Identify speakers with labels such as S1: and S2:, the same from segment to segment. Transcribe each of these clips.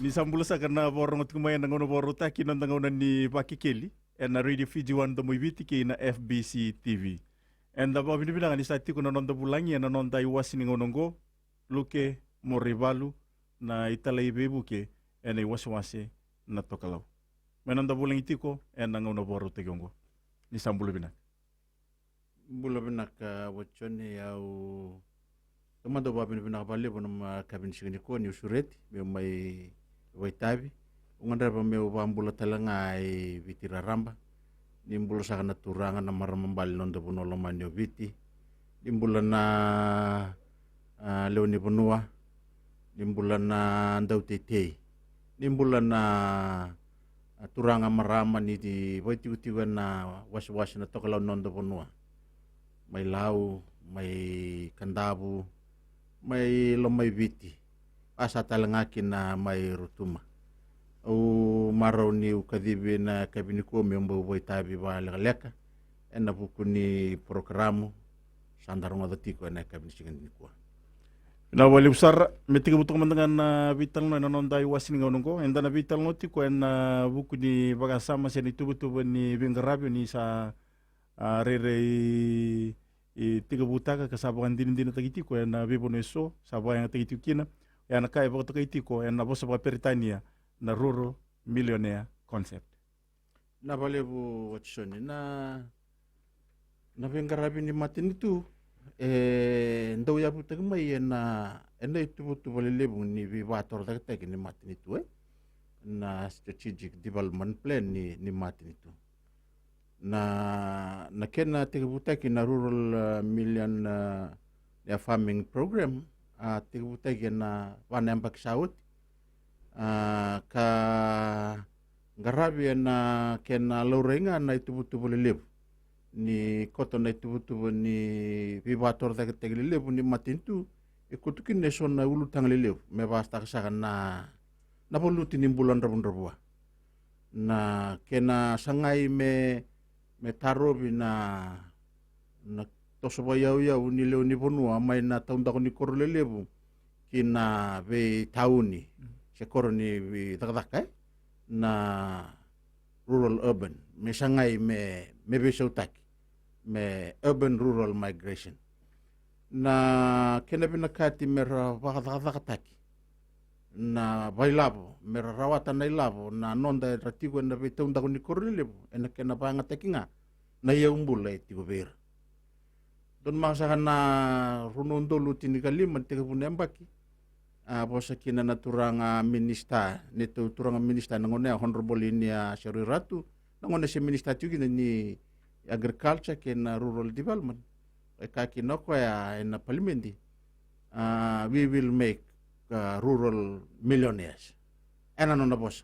S1: Ni sambulsa kana borong kumaya nangono boruta kinon nangono ni pakikeli na Radio Fiji One mo ibiti ki na FBC TV. And ba binibilang ni sa tiko nonda bulangi na nonda iwasi ni ngonongo luke morivalu na italai bebuke na iwaswase na tokalaw. Menonda bulangi tiko na ngono boruta gongo. Ni sambulu binak.
S2: Bula binak wachone au tomando ba binak bale bonum kabin signi ko ni usureti be mai waitabi ungandra ba meu bambula talanga ai vitira ramba nimbula sakana turanga na maramambal nonda bonolo manyo viti nimbula na leoni bonua nimbula na ndautetei nimbula na turanga marama ni di waitiutiwa na waswasi na tokalau nonda bonua mai lau mai kandabu mai lomai viti asa talanga kina mai rutuma o marau ni ukadibi na kabiniko membo boitabi ba leka ena buku ni programu sandarunga datiko na kabinisingan ko
S1: na wali usar metiga butuk mandangan na vital no nonda iwasin ngonongo enda na vital no tiko na buku ni bagasama sen itu betul ni bengarabi ni sa rere i tiga butaka ka sabangan din tagiti ko na biboneso sabangan tagiti kina na kaya bakit tagiti ko na bosa ba Peritania na rural millionaire concept
S2: na balebu watsoni na bengarabi ni matin itu ndau ya butag mai na itu butu balelebu ni vivator tagtag ni matin itu na strategic development plan ni matin itu na kena tiga butaki na rural million ya farming program tiga butaki na wanembak saut ka garabi na kena lorenga na itu butu boleh ni koto na itu butu ni vivator tag lebu ni matintu ikutukin neson na ulu tang lebu me basta kasakan na poluti ni bulan rabun na kena sangai me tarobi na tosoba yau ni leo ni bonua mai na taundako ni korole lebu kina ve tauni sekoro ni takataka na rural urban me sangai me besautaki me urban rural migration na kena binakati mera wakatakataki na bailabo mera rawatan na ilabo na nonda ratigo na taundako ni korole lebu ena kena pangataki nga na yaumbula itigo ber don masakan na runondo lutini kalima tiga punembaki bosa kina na turanga minista neto turanga minista nangone honorable ini Sherry Ratu nangone si minista tugi ni agriculture kena rural development kaki noko ya na parliament we will make rural millionaires ena nona bosa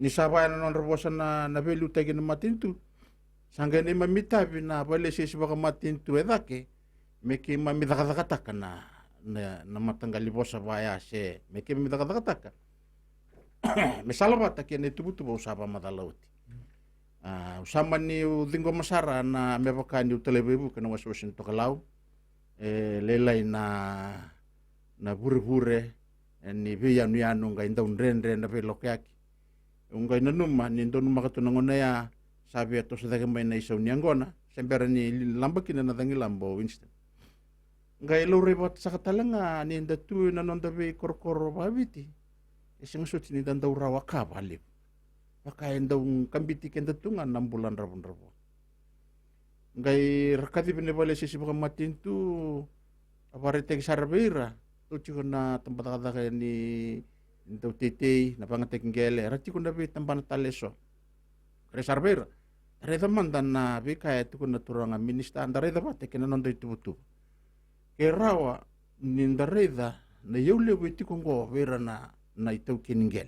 S2: ni sabaya nona bosa na velu tagi na matintu sangga ni mamitabi na bale si baka matintu edake meki mamidakadakataka na matanggali bosa baya se meki mamidakadakataka mesalabata kene tubutuba usaba madalauti usama ni udingo masara na mebakani utelebebu kana waswasin tokalau lelai na bure-bure ni biya nuyanu ngai ndaun rendre na belokeaki ungai nanuma ni ndonuma katunangona ya sabi ato sa dagang may naisaw ni Angona sembera ni lambakina na dangi lambo Winston ngai lo rebot sa katalanga ni ndatu na nondabe korkoro babiti isang suti ni dandaw rawa ka balip pakain daw kambiti kendatungan 6 bulan rabon-rabon ngai rakati binebale si sibaka matintu apareteg sarbeira tuchi ko na tempat kata ni ndaw tetei na pangatek ngele rati ko na be tampan taleso resarbeira reda mandan na bika itu kuna turanga minista andareda bate kena nondo itu butu kerawa nindareda na yeule witi kongo vera na itu kiningel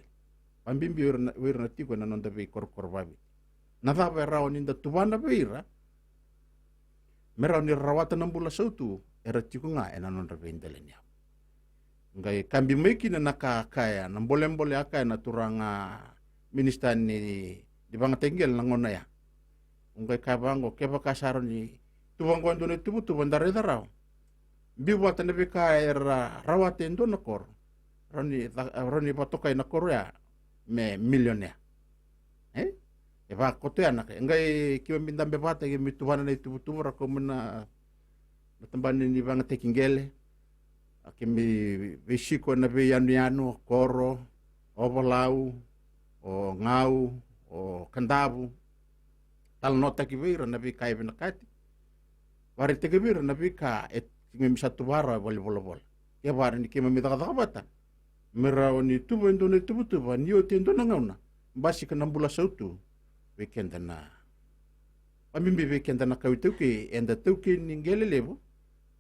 S2: pambimbi vera na tiko na nondo be korkor babi na va vera ninda tubana beira mera ni rawata nambula sautu era tiko nga ena nondo be indelenya ngai kambi meki na nakakaya na mbole akaya na turanga minista ni di bang tenggel nangona ya ungai kabango keba kasaro ni tubang ko ndone tubu tubang dare darao biwa tane be ka era rawate ndo nakor roni patokai na Korea me millionaire. E va kote anak ngai ki minda be bata ki mituana na tubutubu ra komuna na tambani ni vanga tekingele akimi vishiko na be yanu koro overlau o ngau o kandabu tal nota ki vira na be kai bina kati wari te ki vira na be ka et kimi satu vara bol ya wari ni kimi mitaka bata mera oni tubu ndone tubu ni o tendo na ngauna basi kana bula sautu weekend na amimbi weekend na kawituki enda tuki ningele levo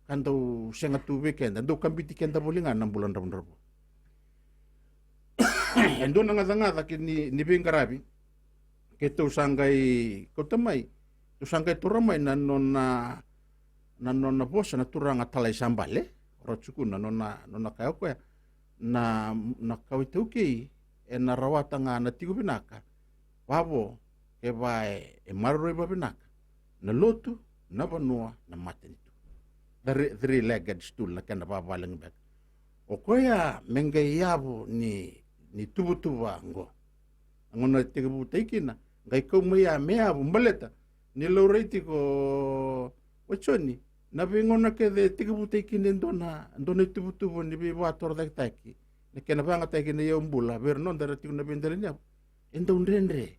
S2: kando senga tu weekend ando kambiti kenda bolinga na bulan rambo endo na ngada ki ni bengarabi ke tu sangai kotamai tu sangai turamai na nona bosa na turanga talai sambale rochuku na nona kayo ko na kawituki na rawata nga na tigu binaka wabo e vai e marro ba binaka na lotu na vanua na matenitu the three-legged stool na kana ba balang bek o koya menga yabo ni tubutuba ngo ngona tigu taikina ngai ko mea bu maleta ni loreti ko ochoni na bingona ke de tigu taikina ndona tubutubo ni bi wa tor dak taki ne kena banga taki ne yombula ver non dara tigu na bendele nya endo ndendre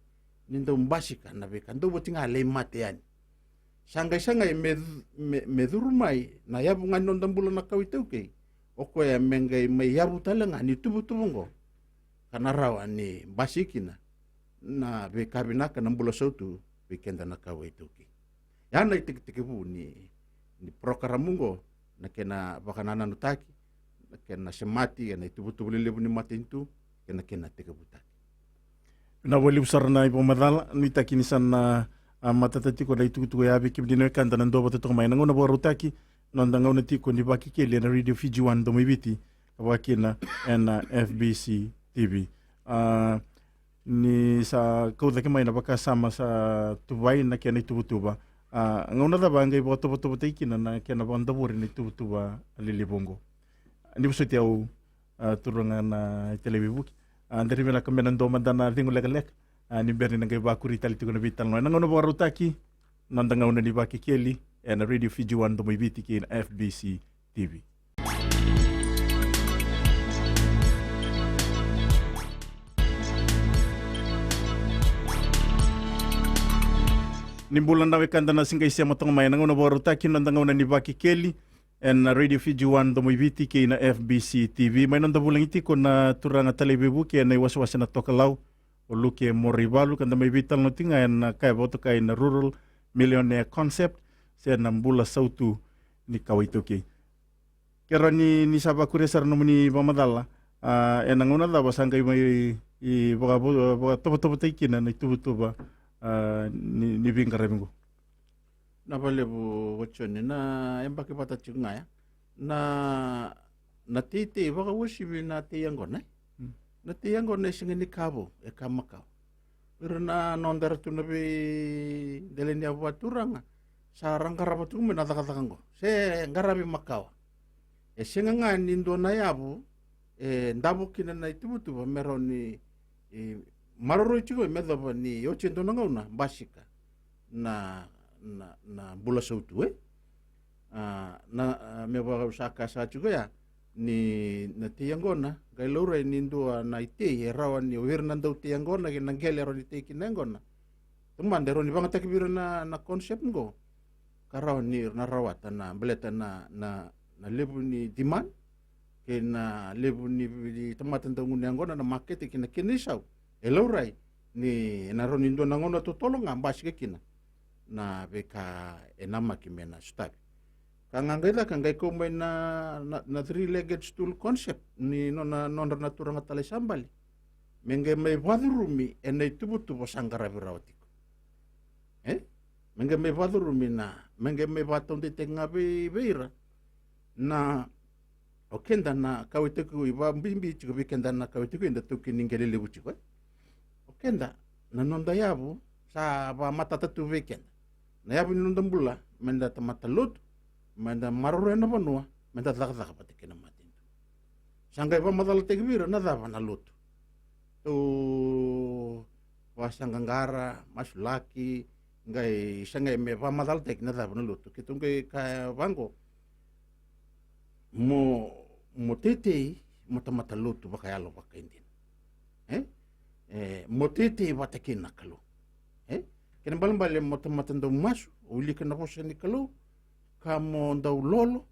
S2: nindo mbasika na beka ndo botinga le mateani sangai me durumai na yabu ngano ndambula na kawituke oko ya mengai me yabu talanga ni tubu kana rawa ni basikina na beka binaka na mbula sautu weekend na kawituke yana itik-tikibu ni programamungo na kena bakanana nutaki na kena semati na tubu lebu ni matintu kena tikibutaki
S1: na wali usar na ipo madal ni takinisan na matatati ko dai tuku ya bi kibdino kanda na ndo boto mai ngona bo rutaki non danga una tiko ni baki kele na radio Fiji 1 do mibiti wakina na FBC TV ni sa kauda ke mai na baka sama sa tubai na kena tubutuba ngona da banga ibo to tikina na kena banda buri ni tubutuba lilibongo ni busuti au turungan na televibuki dari mela kemenan do mandana lingu lek ni berni ngai bakuri tali tu na vital no nangono baru taki nandanga una di baki keli and radio Fiji 1 do mibiti ki FBC TV nimbulan nawe kanda na singai sia matong mai nangono baru taki nandanga una di baki keli and radio Fiji 1 do mibiti ki na FBC TV may nanda bulang iti ko na turanga talibibu ki na iwas-was na tokalau o luki moribalu kanda may vital no tinga na kaya boto kay na rural millionaire concept siya na mbula sautu ni kawituki kera ni saba kuresar no ni mamadala nanguna da basangay may i boga topo taikina na itubutuba ni bingaramingo
S2: na balebu wachoni na embaki pata chungaya na titi baka wasibi na tiyangone na tiyangone singini kabo e kamakao pero na nondar tu nabi deleni abuaturanga sarang karabatu me natakatango se ngarabi makawa e singa nindo na yabu e ndabu kina na itubutu meroni maroro chigo medaba ni yochendo ngona basika na bula sautu na me ba usaka sa juga ya ni na tiangona kai lore ni ndua na ite rawan ni wirna ndau tiangona ke nangele ro ni te kinangona teman dero ni bangata kibira na konsep ngo karawan ni na rawata na beleta na lebu ni diman ke na lebu ni di tematan tangun ngona na market ke na kinisau elorai ni na ro ni ndua ngona to tolong ambas ke kina na beka enama kimena stabi kangangaida kangai ko may na three-legged stool concept ni nona naturang atalay sambali mengge may vadurumi enay tubutubo sanggarabi rawatiko mengge may vadurumi na mengge may vatong diteng beira na okenda na kawitiku iba mbimbi chiko bikenda na kawitiku inda tuki ningeli lebu chiko okenda na nondayabu sa ba matatatu weekend na yabu ni nondambula menda tamatalut menda marure na banua menda takataka pati kina matin Sangay pa madala tegvira na dava na luto. Tu wasangangara, masulaki, ngai sangay me pa madala teg na dava na luto. Kitungai ka vango mo tete mata luto baka yalo baka indin. Mo tete watakin na kalu. Kena balambale mata ndau masu, uli kena hosa ni kalu, ka mo ndau lolo,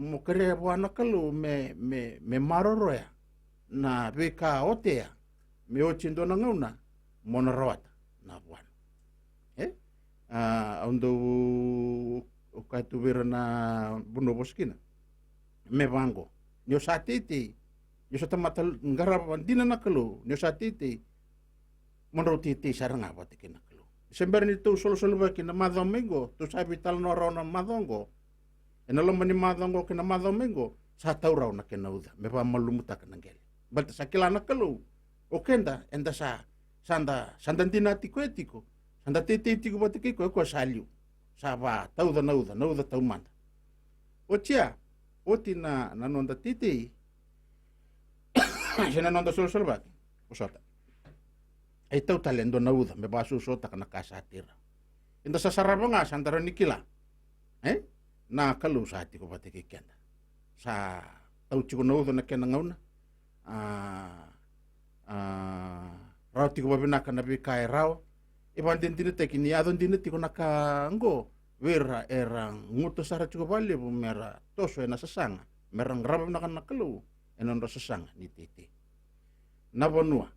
S2: mo kare wana kalu me maroroya na veka otea me ochindo na ngauna mo na rawata na buana. Ando ukatu vera na buno boskina me vango. Nyo sa tete, nyo sa tamata ngaraba dina na kalu, nyo sa tete mo ro tete saranga watakin na kalu. Sember ni tu solo baki na madongo, tu sabi tal no raw na madongo. Enalo mani madongo kina madongo, sa tau raw na kina uda, me pa malumuta ka nangeli. Balta sa kilana kalu, o kenda, enda sa sandandina tiko etiko, sanda tete tiko batikiko, ko saliu. Sa ba tau da nauda tau manda. O tia, o tina nanonda tete, sina nonda solo baki, o sota. Ay tau talendo na uda, me basu sota ka nakasatira. Inda sa saraba nga, sandara ni kila. Na kalu sa hati ko pati kikenda. Sa tau chiko na uda na kena ngauna. Rao tiko babinaka na bika rao. Iban din dinite kini adon dinite ko naka ngo. Wera erang nguto sara chiko bali bu mera toso ena sasanga. Merang rabam na kalu. Enon ra sasanga ni titi. Nabonua.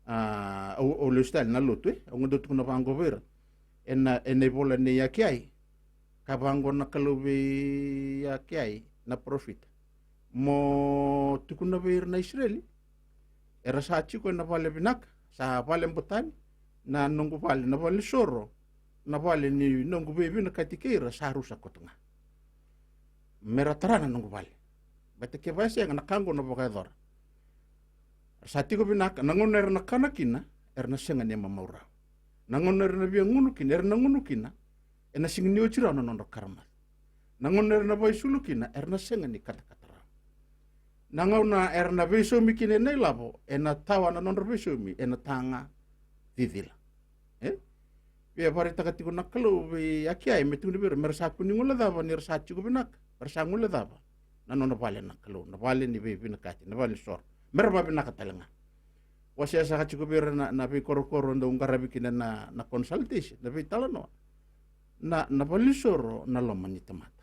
S2: O lustal na luto ang ndot ko na pango ver en bola ni yakiai kabango na kalubi yakiai na profit mo tukuna ver na Israeli era sa chiko na vale binak sa vale mbutani na nungu vale na vale soro na vale ni nungu bebi na katikira sa rusa kotunga mera tarana nungu vale bate ke vase ang nakango na bokador Sati ko binaka, nangoner na kanakina, na senga niya mamauraw. Nangoner na biya ngunukina, na ngunukina, na singin niyo chiraw na nondo karamat. Nangoner na bay sulukina, na senga ni katakataraw. Nangaw na na beso mi kine na ilabo, na tawa na nondo beso mi, na tanga didila. Biya parita katiko nakalo, akiay, metuni biro, merasaku ni ngula daba, ni rasachi ko binaka, merasangula daba. Na nondo pale nakalo, na pale ni bebi nakati, na pale sor. Merba binakatalanga. Wasi asa kachiko bira na pi koro ndo ungarabi kina na consultation na pi talano na palisoro na loma ni tamata.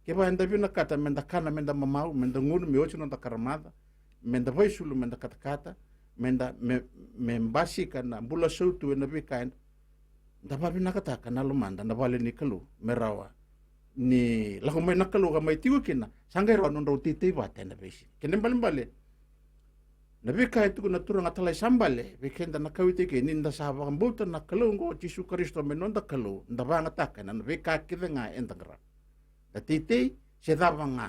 S2: Keba enda bina kata menda kana menda mamau menda ngunu mi ocho nonta karamada menda vaisulu menda kata menda membasi kana bula sautu na pi kain da ba binakata kana lomanda na vale ni kalu merawa ni lagu may nakalu ka may tiwa kina sangay raw nung raw titay bate na besi kinin balimbali nabi kahit ko naturang atalay sambale bikenda nakawiti ke ninda sahaba kang buta nakalu ngo Jesu Kristo menonda kalu ndaba nga taka na nabi kakita nga endangra da titay siya daba nga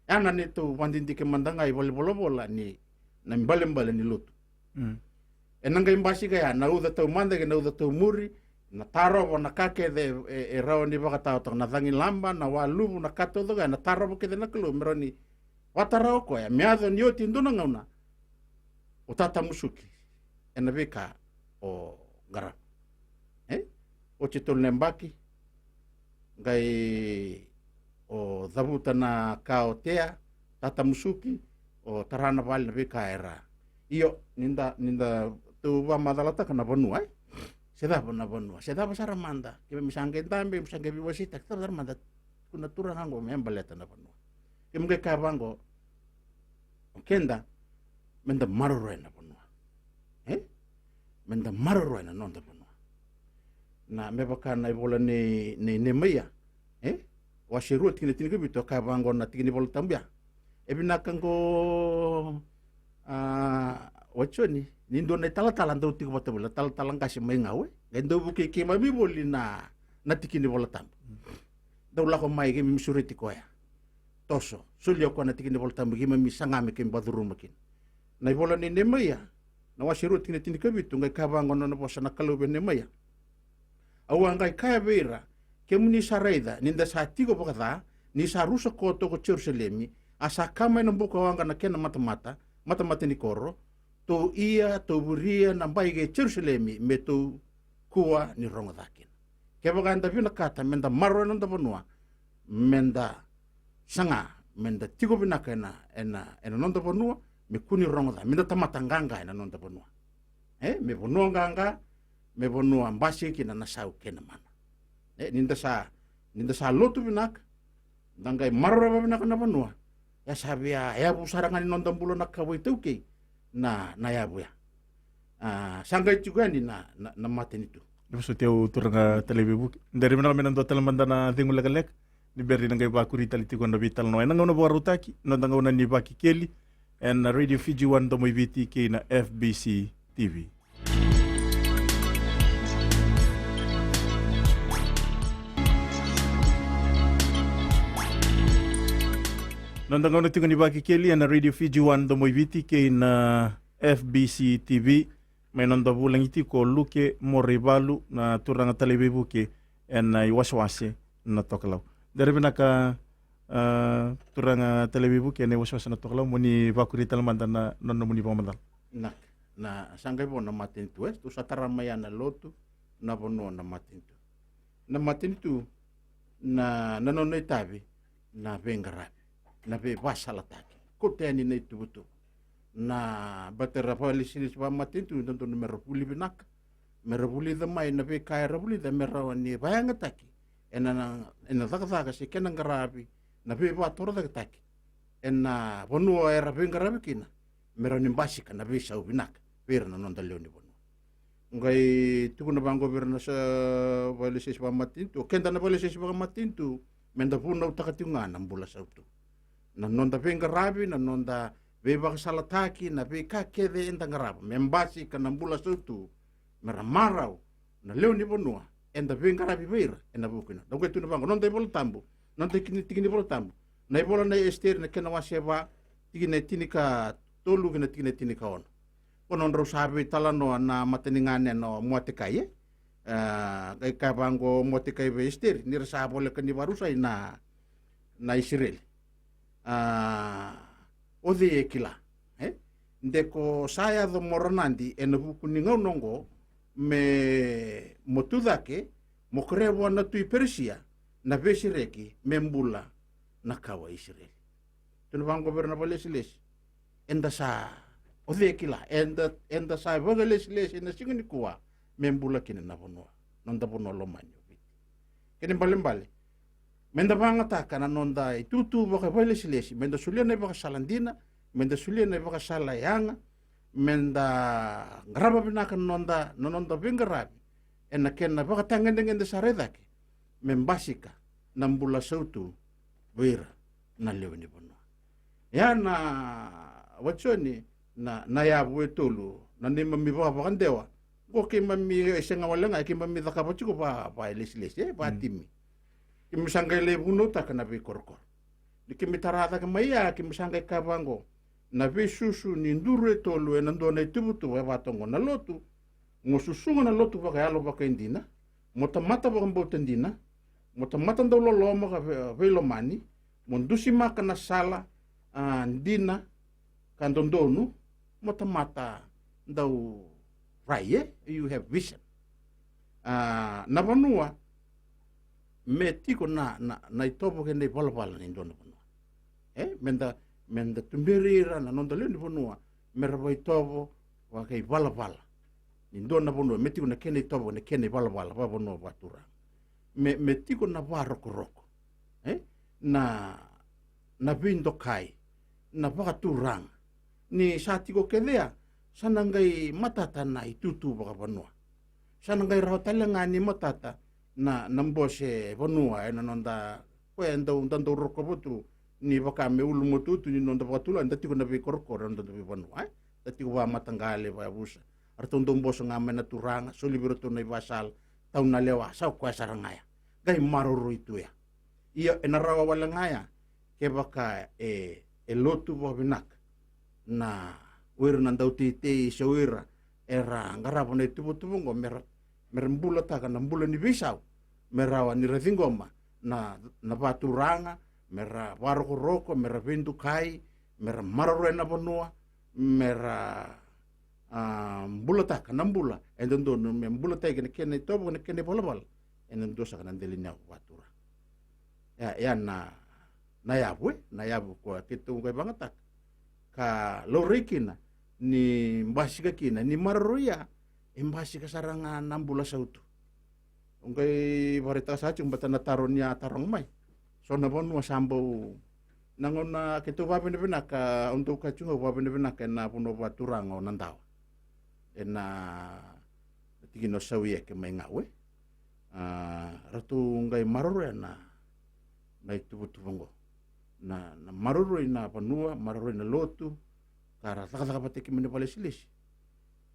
S2: yana nito wandindi ke mandangay bola ni balimbali ni luto enangay mbasi kaya nauda tau manda ke nauda tau muri na taro na kake de rao ni baka tao na dangin lamba na walu na kato doga na taro ke de na kelu meroni watarao ko ya miado ni oti nduna ngauna utata musuki ena beka o gara o chitol nembaki gai o zabuta na kaotea tata musuki o tarana vale na beka era iyo ninda tu wa madalata kana bonua Sedapa na bonua, sedapa saramanda. Kaya misangke tambe, misangke biwasita, kita saramanda. Kuna turang hango, may baleta na bonua. Kaya mga kabango, kenda, menda maroroy na bonua. Menda maroroy na nonda bonua. Na may baka na ibola ni Nemaya. Wasirut, kinitin ko bito, kabango na tiginibola tambia. Ebinakang ko, wacho ni, nindo na talatalan daw tiko batabula talatalan kasi may ngawe gando buki kima biboli na tikini bolatam daw la ko may kimi misuriti ko ya toso sulyo ko na tikini bolatam kimi misangami kimi badurumakin na ibola ni Nemaya na wasirut kini tinikabitu ngai kabango na posa na kalube Nemaya awang ngai kaya bera kemu ni saraida ninda sa tiko bakata ni sa rusa ko to ko Jerusalemi asa kama ina buka wanga na kena mata ni koro, to ia, to buria, na baige Jerusalemi, me to kua ni rongo dhakin. Keba ganda vina kata, menda maro nanda vanua, menda sanga, menda tigo binaka ena nanda vanua, me kuni rongo dha, menda tamata nganga ena nanda vanua. Me vanua nganga, me vanua mbasi kina nasau kena mana. Ninda sa lotu binaka, dangai maro binaka na vanua, ya sabi ya busaranga ni nanda mbulo nakawai tauke, na yabu ya. Sanggai juga ni na maten itu.
S1: Lepas teu turanga televibu. Dari mana kami nanti telemanda na tingu lekalek. Ni beri nangai bakuri tali tiku anda vital no. Enang ona buarutaki. Nantang ona ni baki keli. And Radio Fiji One tomo viti ke na FBC TV. Nandang ona tingu ni baki keli and Radio Fiji One tomo viti ke na FBC TV. May nanda bulang iti ko luke moribalu na turanga televibu ke en iwaswase na tokalaw. Dari binaka turanga televibu ke na iwaswase na tokalaw muni bakuri talamanda na muni pamandal.
S2: Na sangay po na matin tu tu sa taramaya na lotu na bono na matin tu. Na matin tu na nanonoy tabi na bengarabi na be basalataki. Kuteni na itubutu. Na batera pali sinis pa matintu tanto na merapuli binak merapuli da mai na be kaya rapuli da merawani bayang ataki ena taka si kenang garabi na be ba tor da taki ena bonu era be garabi kina merani basika na be sau binak per na non dalio ni bonu ngai tu na bango ber na sa pali sinis pa matintu kenda na pali sinis pa matintu menda puna utakatunga na mbula sautu na non da be garabi na non da Beba salataki na be kakede enda ngarapa membasi kana mbula sutu meramarau na leo ni bonua enda be ngarapi beira enda bukina dogo tu na bango non te bol tambu non te kini bol tambu na bola na ester na kena waseba tigine tinika tolu kena tigine tinika on konon ro sabe talano na mateningane no motekai kai ka bango motekai be ester ni rasa bole kani warusai na Israel Ode kila, ndeko saya do moranandi ena buku ni ngongo me motudake mokrewa na tui Persia na besireki membula na kawa Israel. Tunu bang goberna balesiles enda sa ode kila enda sa balesiles ena singini kuwa membula kini na bonua nonda bono lomanyo. Kini bale menda bangataka na nonda itutu baka balesiles menda sulia na baka salandina menda sulia na baka salayanga menda ngraba binaka nonda bingarabi ena kena baka tangendengende saredake membasika na mbula sautu wira na leweni bono ya na wachoni na ya wetulu na ni mami baka kandewa goke mami esenga walenga ki mami dakapachuko pa lesles pa timi kimisangay lebuno ta kana be korkor dikimitarata kamaya kimisangay kabango na be susu ni ndure tolu e nandona itubutu wa batongo na lotu ngosusunga na lotu baka yalo baka indina motamata baka mbotendina motamata ndolo loma ka velo mani mondusi maka na sala ndina kandondonu motamata ndau raye you have vision na vanua me tiko na itopo ke nei pala ni ndona bonua menda tumberira na nonda le ni bonua merva itopo wa ke pala ni ndona bonua me tiko na kene itopo ne kene pala va bonua batura me tiko na roko na vindo kai na turang ni satiko kedea sanangai matata na itutu baka bonua sanangai rahotalenga ni matata na nambose vanua ena nonda kwenda undando roko botu ni baka me ulu motutu ni nonda batula ndati ko na be korko nonda be vanua ndati ko matangale ba busa artondo mboso ngame na turanga solibero to na basal tau na lewa sa kwa sarangaya gai maroro itu ya ia ena rawa wala ngaya ke baka lotu bo binak na wer na ndauti te sewira era ngarapo na tubutu ngo merembula ta kana mbula ni bisau merawa ni rethingoma na baturanga mera waroko mera vindu kai mera mararo na bonua mera mbulata kana mbula endondo me mbulata kene tobo kene bolabal endondo sa kana delina watura ya na yabu ko kitu ngai bangatak ka lorikina ni mbasika kina ni mararoya imbasika saranga nambula sautu ngai varita sacu batana taronya tarong mai so na bonua sambo nangona kitu wapene ka untuk kacunga wapene ka na puno waturango nandao ena tigino sawie ke mai ngawe ratu ngai maroro na itu bongo na maroro ina panua maroro ina lotu kara taka pateki mene palesilis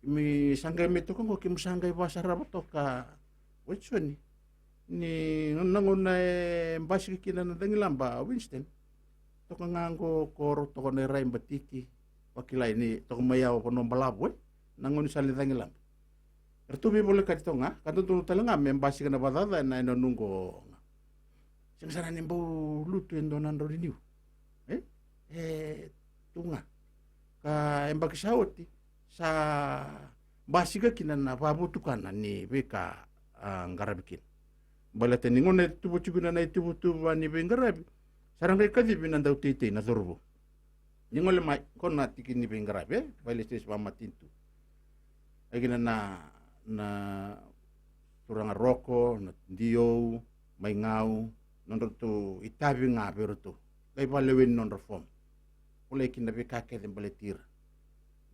S2: mi sangai meto ko kim sangai basara botoka wetsoni ni nangona mbasi kina na dangilamba Winston to ngango koro to ne rai batiki wakila ini to mayaw pono balabwe nangon sali dangilamba ertubi boleh katonga kanto tu talenga membasi kana badada na ino nunggo sing sarane mbo lutu endonan rodiniu tunga ka embaki sauti sa basiga kinana babutukana ni beka ngarabikin balate ningone tubu chuguna na tubu ni bengarabi sarang kay kadi binanda utite na zorbo ningole mai konna tikin ni bengarabi bale ses pamatintu agina na turanga roko na dio mai ngau nondor tu itabi nga berutu kay balewin nondor form ulay kinabi kake din baletir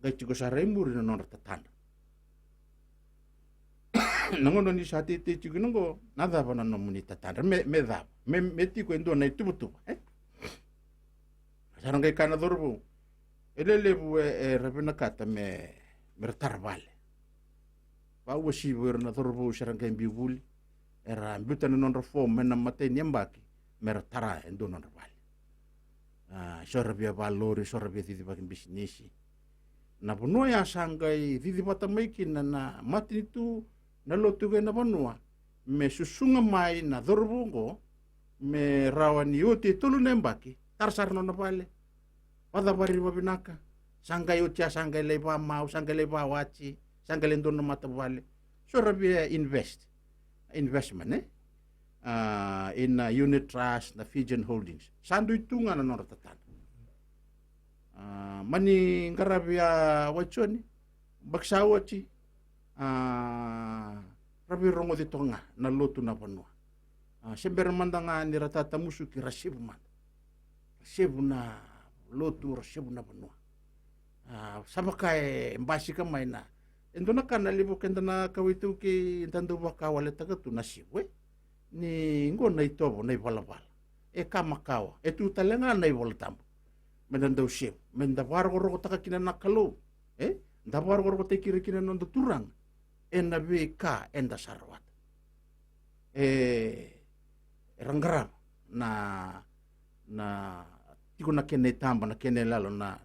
S2: gay chigo sa remuri na nondor tatanda nangono ni sati te chigo nango nada pa na nomuni tatanda meti ko endo na itubutu sarang kay kana dorbo elelebu rabina kata me mertarbale bawa si na dorbo sarang kay bibuli era butan nondor form mena mate nyambaki mertara endo nondor bale sorabia valori sorabia titi bakin bisnisi na bonua ya sangai titi patamaiki na mati itu na lotu na bonua me susunga mai na dorbungo me rawani uti tulu nembaki tarsar nona bale pada bari babinaka sangai utia sangai leba mau sangai leba wachi sangai lendo na mata bale sorabia investment in unit trust na Fijian Holdings sandu itu nga na nortatan mani ngarabia wachoni baksawachi rabi rongo dito nga na lotu na panua sember mandanga ni ratata musuki rasibu man rasibu na lotu rasibu na panua sabakay mbasi ka may na endo na kana libo kenda na kawitu ki tandu bakawale tagatu nasibwe ni ngona itobo na ibalabal kamakawa tu talenga na iboltambo mendanda usip menda wargo taka kina nakalo da wargo te kira kina nondo turang na beka enda sarwat rangram na tiko na kene tamba na kene lalo na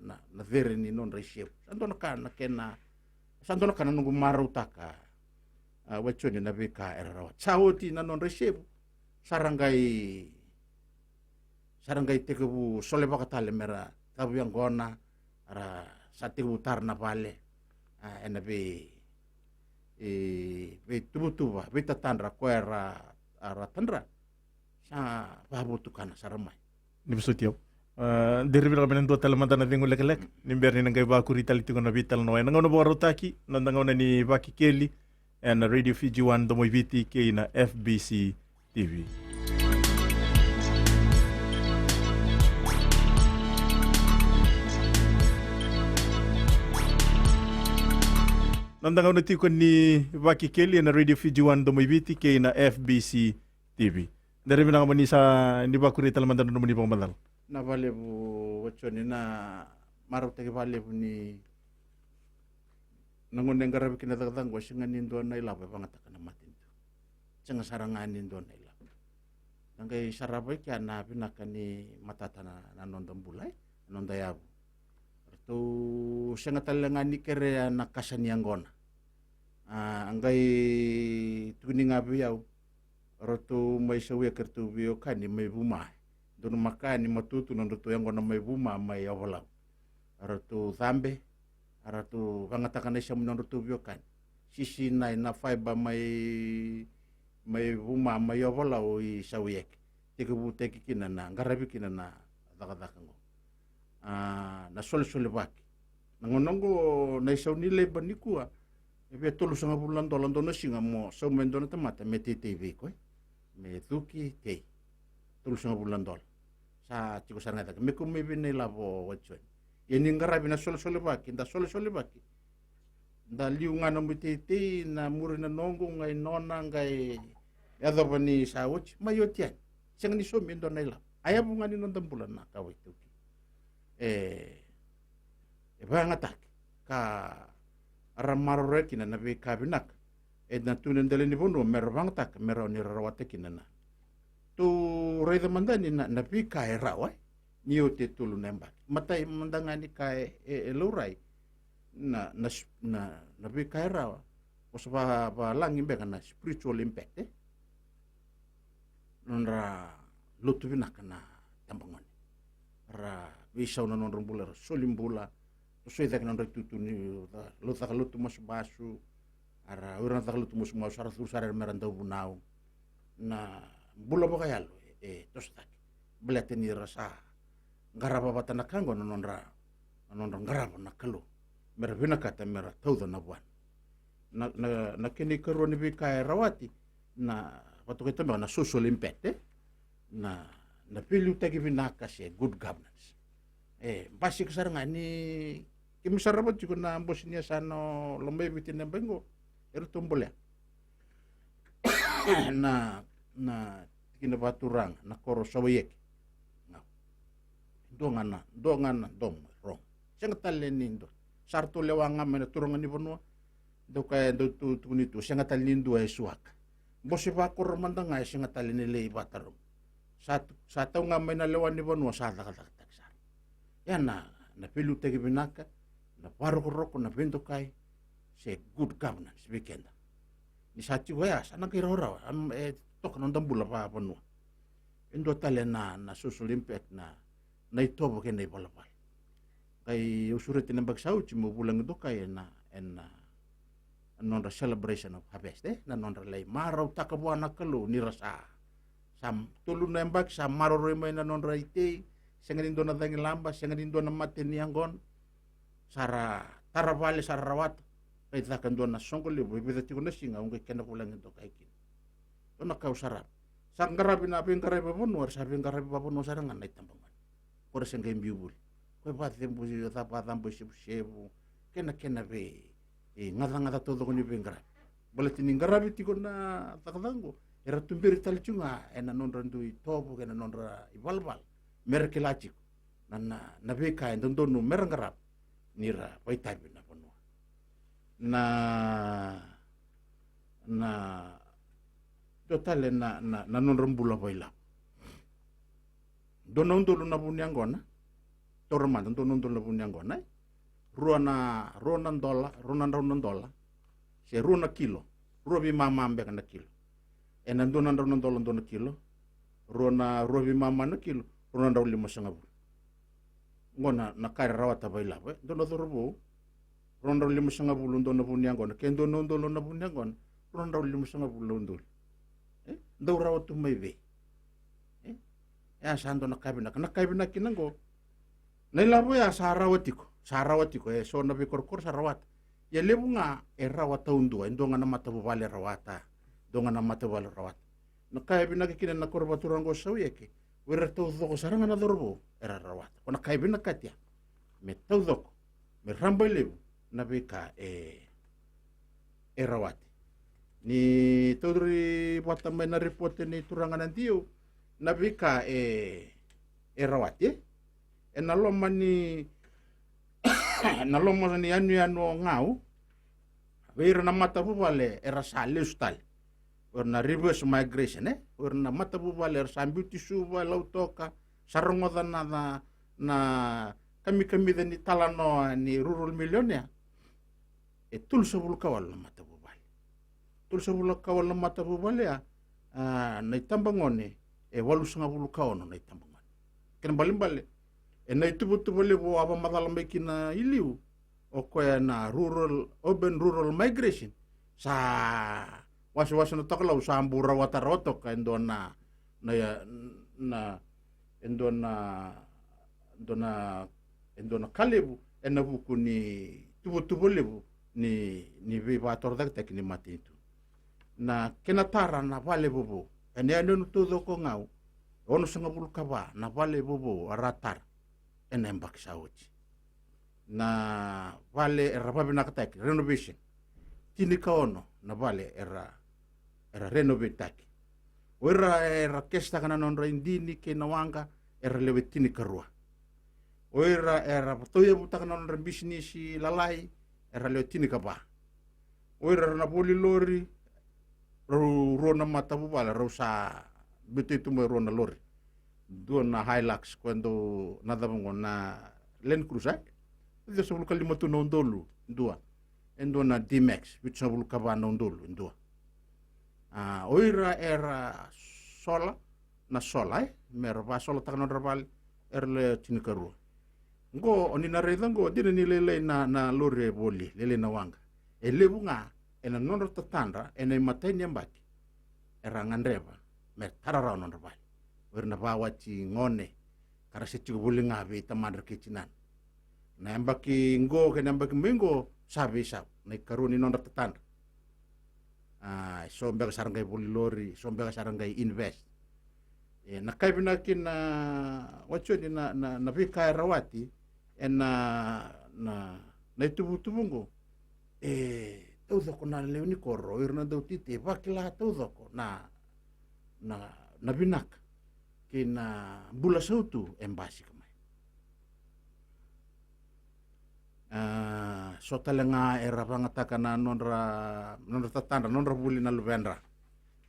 S2: vere ni non resip santo na kana nungu marutaka wachoni na beka erawa chawoti na non resip sarangai tekebu sole bakatale mera tabu yang gona ara satibu tarna bale enabe tubutuba beta tandra kuera ara tandra sa babutu kana saramai
S1: ni besutio diri bila benen do tele mantana dingo lek nimber ni ngai ba kuri tali tingo na vital no ngono bo rotaki nandangona ni baki keli and Radio Fiji 1 do moiviti ke na FBC TV. Nandangona tiko ni baki keli na Radio Fiji 1 do moiviti ke na FBC TV. Dari bila ngani sa ni ba kuri tali mantana no ni pangmadal.
S2: Na vale bu wachoni na marau tege vale bu ni nangon ngarabi kina tatang go singa nindo na ilabe pangata kana matin tu singa sarangan nindo na ilabe nangai sarabai kya na pinaka ni matata na nondong bulai nondayabu tu singa talengan ni kere na kasani anggona angai tuning abu yau rotu mai sawi kertu bio kani mai bumai dono maka ni matutu na roto yango na mai vuma mai avalau arato zambe arato vangataka na isa muna roto viokan sisi nai na faiba mai vuma mai avalau I sawiek teke buteki kina na ngarabi kina na dakadakango na sole baki nangonongo na isa nile banikua ebe tolu sanga bulan dolan dona singa mo so mendona tamata me TV ko me tuki te tolu sanga bulan dol sa tiko saranga me ko me bine lavo wachon yeni ngarabi na sole baki nda sole baki nda liunga no te na muri na nongo ngai nona ngai yadobani sa wach mayotian sanga ni so mendona ila aya bunga ni nonda bulan na ka tuki bangatak ka aramaro kina na be kabinak na tunen dele ni bono mervantak mero ni rawate kina na tu reda mandani na bi kai rawa ni o te tulu nemba matai mandangani kai lurai na bi kai rawa o sa ba langi be kana spiritual impact nonra lutu binak na tambangon ra bisa una non rumbular solimbula so ida kan tutu ni lo ta lutu mas basu ara ura ta lutu mas mas ara sara meranda bunau na bula ba kayalo tostak belateni rasa garaba batana kango nonra garaba na kalu mervina kata mera tauda na buan na kini karo ni bikai rawati na watu kita na social impact na pilu tagi binaka se good governance basi kesaranga ni kimisarabat juga na bosnia sano lombe bitin na bengo tombolya na kina baturang na koro sawayek dongana dom rong senga talenindo sarto lewanga mena turungan ni bonua do kaya do tu nitu senga talenindo ay suak bosi ba kor mandanga senga talenile batarum satu nga mena lewan ni bonua sa tak yana na pilu tegi binaka na paroko na bento kai se good governance weekend ni sati waya sana kirora tok non dambula pa bonua endo talena na social impact na itobo ke nei balapal kai usure tena bagsau mo bulang do kai na non celebration of harvest na non lay maraw takabuana kalu ni rasa sam tulu na embak sa maro remay na non raite sengadin do na tangi lamba sengadin do na mateni angon sara taravale sarawat kai takan do na songol libo bida tiko na singa unga kena bulang do kai kin do na kau sarap sanggarabi na pingkarai babonu sa pingkarai babonu sarangan na itambangan kore sengkem biubul ko ba tempo si tapa tampo sebu kena be ngata todo ni pingkarai boleh tiningarabi tiko na takadango era tumbiri talchunga ena non randu tobo kena non ra ibalbal merkelachik na beka ndondonu merangarap nira paitabi na panu na total na non rembula baila donon dulu na bunyangona torman donon dulu bunyangona ronan dola se runa kilo robi mama ambe kana kilo enan donan dola kilo robi mama na kilo ronan daw lima sangabu ngona na kare rawata baila we dono dorbo ronan daw lima sangabu lundona bunyangona ken donon dolo na bunyangona ronan daw lima sangabu lundol daw rawatu may be ya sando na kabina kinango nailabo ya sarawatiko so na bikorkor sarawat ya lebu nga rawata undua indonga na mata bubale rawata donga na mata bubale rawat na kabina kinan na korbaturango sawiyeke wera tawdoko saranga na dorbo era rawat kona kabina katya me tawdoko me rambay lebu na bika rawat ni todri patamay na report ni turangan nantiyo nabika rawat naloma ni anu ngau weira na mata bubale era salistal na reverse migration na mata bubale era sambuti suba lautoka sarongoda na kami ni talano ni rural millionaire tulsa bul kawal na mata bubale tulsa bul kawal na mata bubale na itambangone walu sanga bulu kaono na itambangan ken balimbale na itubutubu lebu aba madala mai kina iliu o koe na urban rural migration sa wasu na taklau sa ambura wataroto ka endo na kalebu ena buku ni tubutubu lebu ni vivator dak tek ni mati itu na kenatara na vale bobo ene anu todo ko ngau ono sanga bulu kaba na vale bobo ratar ene mbak sauti na vale era babina katek renovation tini ka ono na vale era renovate taki era kesta kana non indini ke nawanga era lewe tini karua era toya buta kana non business lalai era lewe tini kaba era na boli lori rona mata bubala rosa betu tu mo rona lori do na Hilux quando nada bongo na Land Cruiser ide so lu kalima tu nondolu ndua endo na D-Max which so lu kaba nondolu ndua oira era sola mer va sola takno rabal erle tinikaru ngo onina reda ngo dina ni lele na lori boli lele na wanga elebunga ena nonro tatandra ena mateni ambaki era ngandreva mer tarara non rabal werna bawati ngone kara seti bulinga be tamandra kicinan na ambaki ngo ke ambaki mengo sabe sa na karuni nonro tatandra so mbega sarangai boli lori so mbega sarangai invest na kaibina kina wachoni na vika rawati na itubutubungo taudoko na leuni koro irna dautite vakila taudoko na binak kina bula sautu embasi kamai so talenga era pangataka na nonra tatanda nonra buli na luvendra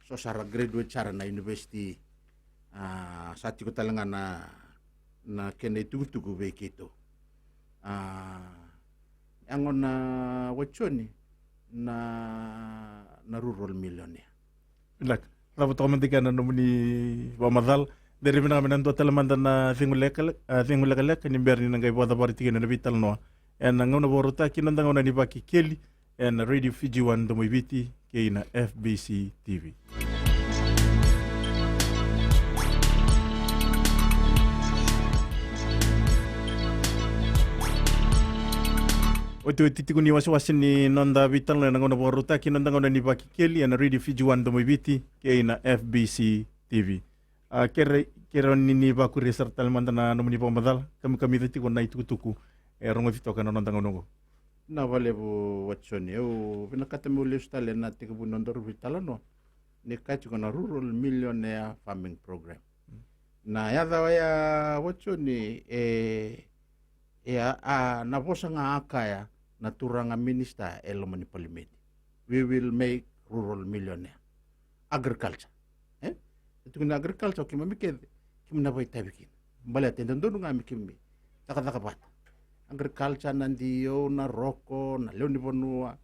S2: so sara graduate sara na university sati ko talenga na kene tugu bekito angon na wachoni na rural millionaire
S1: lak rabu to mentika na nomuni bamadal dari mina menanto telemanda na thingulek ni berni ngai boda bariti na vital no en ngona borota kinanda ngona ni baki keli en Radio Fiji 1 domo viti ke na FBC TV. Oto titiku ni wasi ni nonda vital na ngona borota kinanda ngona ni baki keli en Radio Fiji 1 domo viti ke na FBC TV. Kere ni baku reser telemanda na nomuni pamadal kami titiku na itukutuku rongo vito kana nonda ngonongo
S2: na vale bo wachoni bina katemu listale na tikubu nondor vitala no ni kachi kona rural millionaire farming program na yadha ya wachoni na vosa nga akaya na turanga minister elomani parliament we will make rural millionaire agriculture itu kena agriculture kimamike kimna baita bikin bale tendondo nga mikimi takataka bat agriculture nandio na roko na leoni bonua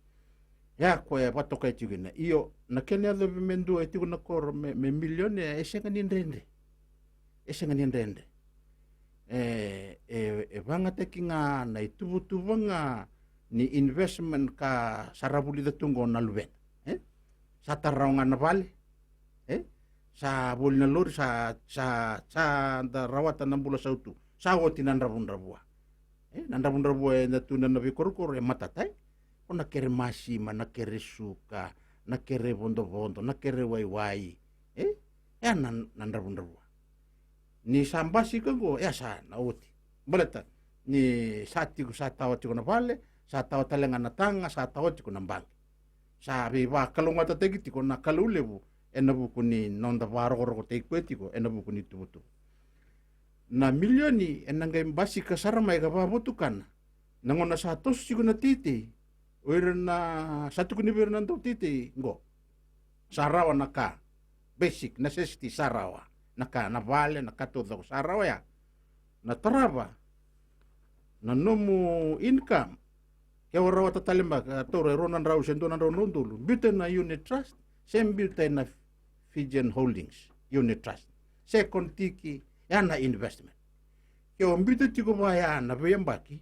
S2: ya koe patoka etigina iyo na kenya do mendu etiguna kor me milione esenga nindende vanga tekinga na itubutubanga ni investment ka sarabuli de tungo na luben sa tarawnga na vale sa boli na lori sa da rawatan ng bula sautu sa wotinan rabun-rabua nandabundra buaya na tuna na bikorkor matatay o nakere masima nakere suka nakere bondo nakere waiwai nandabundra buaya ni sambasi kago sa nauti balata ni sati ko sa tawa tiko na vale sa tawa talenga na tanga sa tawa tiko na bangi sa biba kalunga tategi tiko na kalulebu enabuku ni nonda varogoro teikpetiko enabuku ni tubutu na milioni enangay basi kasarama ka babutukan nangona sa tos sigo na titi oira na satu kunibir nanto titi ngo sarawa naka basic necessity sarawa naka na vale naka todo sarawa ya na taraba na nomu income kaya warawa tatalimba ka tore ronan raw sendonan raw nondulu bita na unit trust sem bita na Fijian Holdings unit trust second tiki yan na investment ke o mbito tiko vaya na vembaki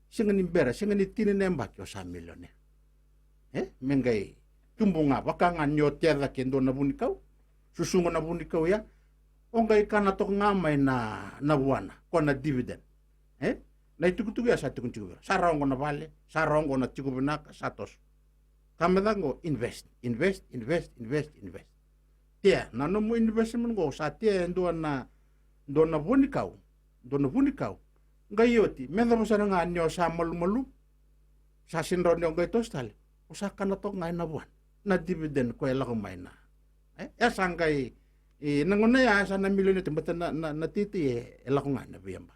S2: singa ni bera singa ni tini nembaki o 100 milione mengai tumbunga bakanga nyo terra kendo na bunikau susungo na bunikau ya ongai kana tok ngamai na buana kona dividend na itukutuku ya satu kunci sarongo na vale sarongo na tiko benaka satos kamedango invest tia na no mo investment go sa tia ndo na bunikau ngayoti menda bosana nga nyo sa malu sa sinro nyo ngai tostale usa kana tok ngai na buan na dividend ko ela ko mai na ya sangkai nangona ya sa na milyon tembata na titi ela ko ngai na biyamba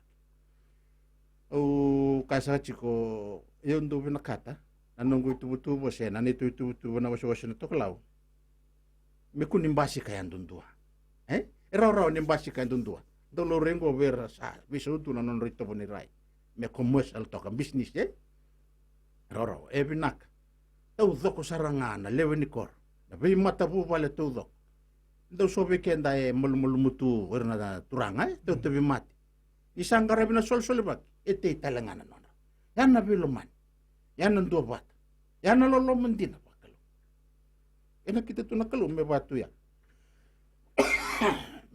S2: o kasa chiko yon do binakata anong tubo siya na nito tubo na waso na toklaw me kunimbasi kayan dundua raw nimbasi kayan dundua dolo rengo vera sa bisutu na non rito bonirai me commercial to ka business raw ebinak tau zoko sarangana lewenikor na bi mata bu vale tau zoko ndo so bekenda mulmutu werna turanga to bi mati isang garabina sol bak ete talangana non yan na biluman yan ang duwabat yan na lolo mandina bakalo ena kita tu nakalo me batu ya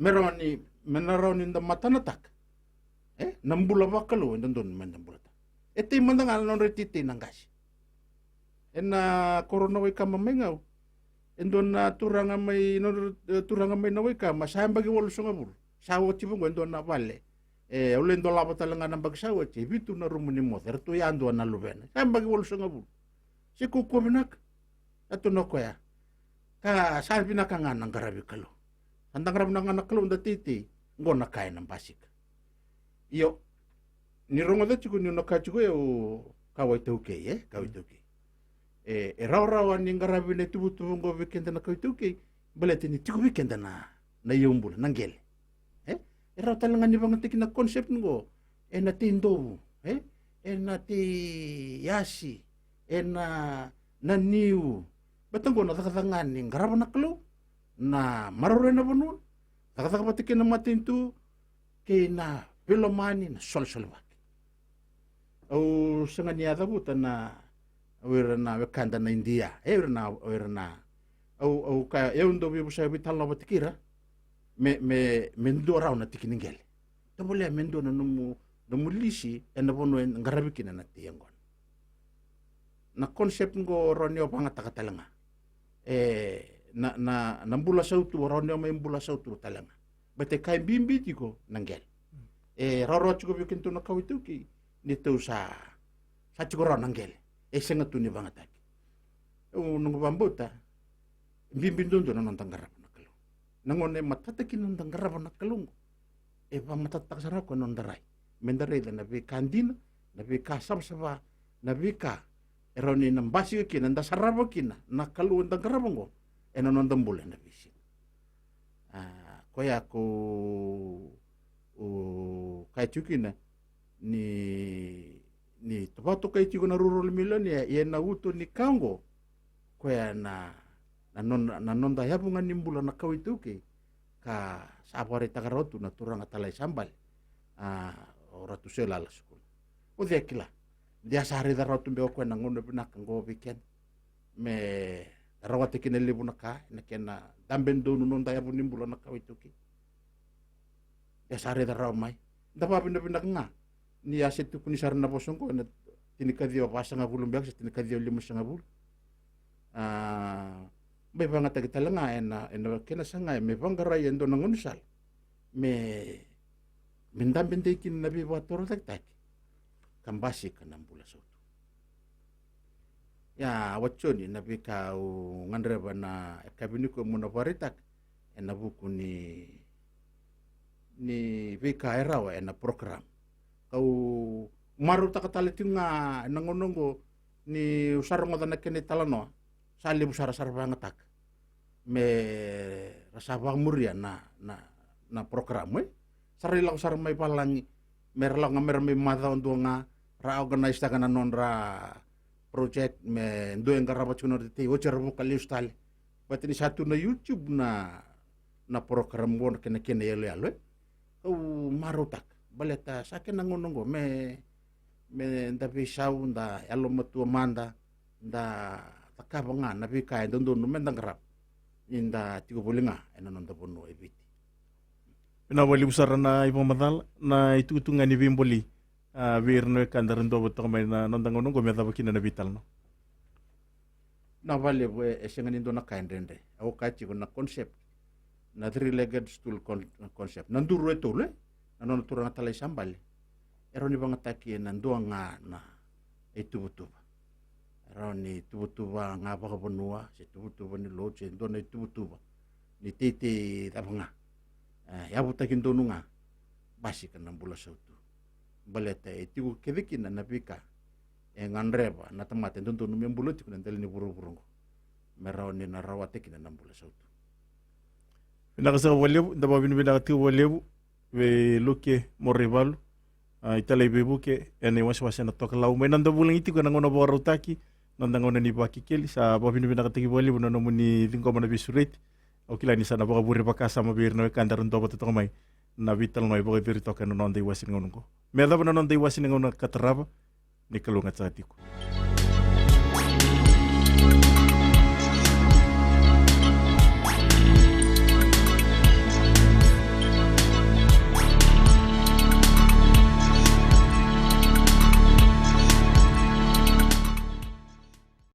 S2: meroni nda matanatak nambula bakalo ndon mandambulata ete mandanga non retiti nangas ena corona way ka mamengau endon na turanga may naway ka masayang bagi walo sungabul sawo tibungo endon na vale ulendo lapa talanga ng bagsawa bitu na rumuni mo terto yando na lubena sayang bagi walo sungabul si kukuminak ato no koya ka sabi na ka nga ng garabi kalo andang rab na nga nakalo titi ngo na kaya ng basik iyo nirongo da chiku nyo nakachiku kawai tauke raw ni garabi na tubutu ngo weekend na kawai tauke balete ni chiku weekend na yumbul nanggel raw talanga ni bang tikin na concept ngo na tindo na ti yasi na niu batang ko na takatangan ni garaba na kalo na marore na bunun takatapatikin na matintu kay na pilomani na sol-solwak o sanga niya tabutan na awira na wekanda na India awira na o kaya yun do bibo sa vital na batikira mendo raw na tikiningel tabule mendo na numulisi na bono ngarabikin na tiyangon na concept ngo ronyo pangatakatalang na nambula sautu ronyo may mbula sautu talanga bate kay bimbi tiko nanggel raro chiko bikin to nakawituki nito sa chiko ro nanggel senga tu ni bangataki nung bambuta bimbi dondo na nantanggarap na kalung nangone matataki nantanggarap na kalung pamatatak sarako nondaray mendaray na bi kandina na bi kasam saba na bi ka eroni nambasi kina nda sarabo kina nakalu nantanggarap ngo nontambulan na bisi koya ko kay chukina ni tapato kay chiko na rural milon ya na uto ni kango koya na nonda yabungan nimbula na kawituke ka sapare tagarotu na turang atalay sambal oratu selala sukul o dekila dia sari darotu be ko na ngono binakang go weekend me rawate kinelibu naka na damben donu non daya nimbula na kawituke ya sari da raw mai dapa pindah nga ni aset tu kuni sarna posong ko na tinikadio pasa nga bulong biak sa tinikadio 5 bul may banga tagitalanga ena kena sanga me banggaray endo nangunsal me mindam bindikin nabi wator tagtak kambasi kanang bula soto ya wachoni nabi ka ngandreba na kabiniko muna paritak ena buku ni vika erawa na program kau maru takatalitin nga nangonongo ni usarong na kini talano sali busara-sara bangetak me rasabang muria na program sarila usar may palangi merlang may mata untuk nga ra organize ta kana non ra project me ndo yang karabat kuno diti wajar bukal ustali pati ni satu na YouTube na program bon kena yelo yalo marutak baleta sa ke nangonongo me nda visau nda alo matua manda nda takabanga na vi kai ndondo no mendangrap inda tigo bolinga enonon da bono eviti
S1: Na wali usara na ipo madal na itutunga ni bimboli wir no kandaran do boto mai na nondango nongo me daba kina na vital no.
S2: na vale we esengani ndo na kaindende au kachi na concept na three-legged stool concept nanduru etole nanon turanga talai sambale eroni bangataki nandua nga na etubutuba eroni tubutuba nga baka bonua se tubutuba ni lo se ndo na etubutuba ni tete tabanga ya butaki ndonu nga basi kana bula sautu baleta etigu keviki na nabika ngandreba na tamate ndo no membuloti kuna ndeli ni buru-burungo meroni na rawate kina nambula sautu
S1: Nakasa walebu ndaba binu bina kati walebu we loke morrivalu itala ibebu ke ene wasi na toka lau mai nanda bulang iti kana ngona bawa rautaki nanda ngona ni baki keli sa babinu bina kati walebu na nomuni lingko mana bisureti o kila ni sana baka buri baka sama bir na kandaran toba to mai na vital mai baka biri toka no nanda iwasin ngonongo merda bana nanda iwasin ngona kataraba ni kalunga tsatiku